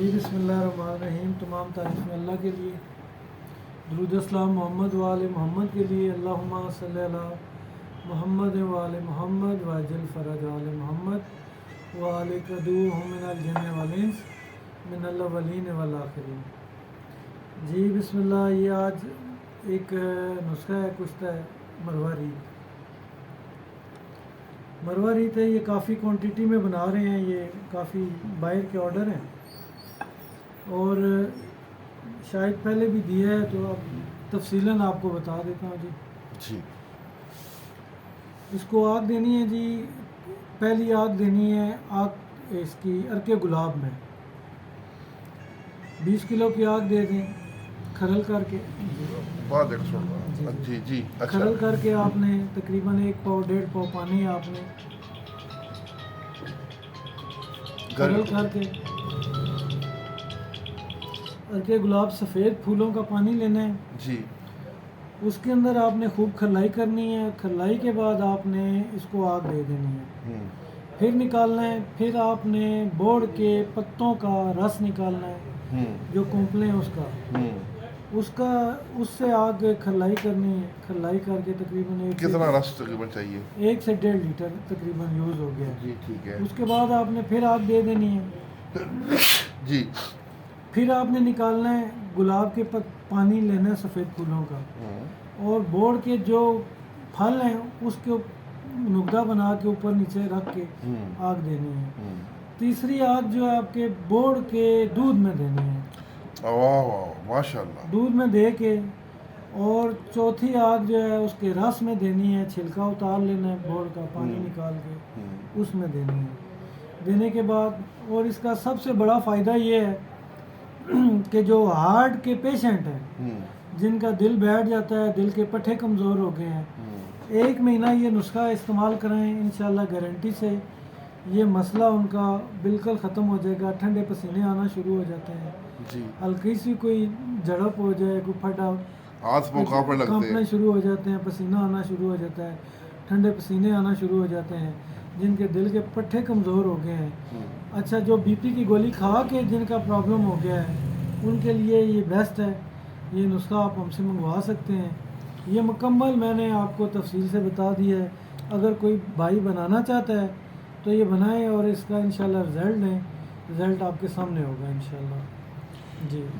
جی بسم اللہ الرحمن الرحیم. تمام تعریفیں اللہ کے لیے. درود السلام محمد وآل محمد کے لیے. اللہم صلی علی محمد وآل محمد واجل فرج آل محمد وآل قدوہم من الجن والانس من الاولین والآخرین. جی بسم اللہ. یہ آج ایک نسخہ ہے, کشتہ ہے مروہ ریت ہے. یہ کافی کوانٹیٹی میں بنا رہے ہیں, یہ کافی باہر کے آرڈر ہیں اور شاید پہلے بھی دیا ہے, تو اب تفصیلاً آپ کو بتا دیتا ہوں. جی اس کو آگ دینی ہے. جی پہلی آگ دینی ہے آگ اس کی عرق گلاب میں. 20 کلو کی آگ دے دیں کھرل کر کے. کھرل کر کے آپ نے تقریباً 1 پاؤ 1.5 پاؤ پانی آپ نے کھرل کر کے عرق گلاب سفید پھولوں کا پانی لینا ہے. جی اس کے اندر آپ نے خوب کھرلائی کرنی ہے. کھرلائی کے بعد آپ نے اس کو آگ دے دینی ہے. پھر نکالنا ہے. پھر آپ نے بوڑ کے پتوں کا رس نکالنا ہے, جو کونپلیں ہیں اس سے آگ کھرلائی کرنی ہے. کھرلائی کر کے تقریباً کتنا رس تقریباً چاہیے؟ 1 سے 1.5 لیٹر تقریباً یوز ہو گیا. جی ٹھیک ہے. اس کے بعد آپ نے پھر آگ دے دینی ہے. جی پھر آپ نے نکالنا ہے گلاب کے پانی لینا ہے سفید پھولوں کا, اور بوڑ کے جو پھل ہیں اس کے نقدہ بنا کے اوپر نیچے رکھ کے آگ دینی ہے. تیسری آگ جو ہے آپ کے بوڑ کے دودھ میں دینی ہے. واہ واہ ماشاء اللہ. دودھ میں دے کے, اور چوتھی آگ جو ہے اس کے رس میں دینی ہے. چھلکا اتار لینا ہے بوڑ کا, پانی نکال کے اس میں دینی ہے. دینے کے بعد, اور اس کا سب سے بڑا فائدہ یہ ہے کہ جو ہارٹ کے پیشنٹ ہیں, جن کا دل بیٹھ جاتا ہے, دل کے پٹھے کمزور ہو گئے ہیں, 1 مہینہ یہ نسخہ استعمال کریں انشاءاللہ گارنٹی سے یہ مسئلہ ان کا بالکل ختم ہو جائے گا. ٹھنڈے پسینے آنا شروع ہو جاتے ہیں. جی ہلکی سی کوئی جھڑپ ہو جائے, کوئی پھٹا, ہاتھ پاؤں کانپنے شروع ہو جاتے ہیں, پسینہ آنا شروع ہو جاتا ہے, ٹھنڈے پسینے آنا شروع ہو جاتے ہیں, جن کے دل کے پٹھے کمزور ہو گئے ہیں. اچھا, جو بی پی کی گولی کھا کے جن کا پرابلم ہو گیا ہے ان کے لیے یہ بیسٹ ہے. یہ نسخہ آپ ہم سے منگوا سکتے ہیں. یہ مکمل میں نے آپ کو تفصیل سے بتا دی ہے. اگر کوئی بھائی بنانا چاہتا ہے تو یہ بنائیں, اور اس کا انشاءاللہ رزلٹ لیں. رزلٹ آپ کے سامنے ہوگا انشاءاللہ.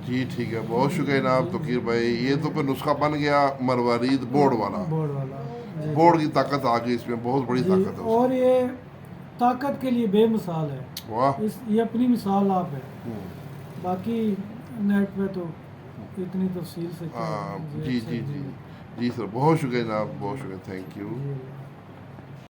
جی ٹھیک ہے. بہت شکریہ جناب توقیر بھائی. یہ تو پھر نسخہ بن گیا مروہ ریت بوڑ والا. بوڑ کی طاقت آ گئی اس میں, بہت بڑی طاقت ہے. اور یہ طاقت کے لیے بے مثال ہے. واہ, یہ اپنی مثال آپ ہے. باقی نیٹ پہ تو اتنی تفصیل سے جی جی جی جی سر, بہت شکریہ جناب, بہت شکریہ. Thank you.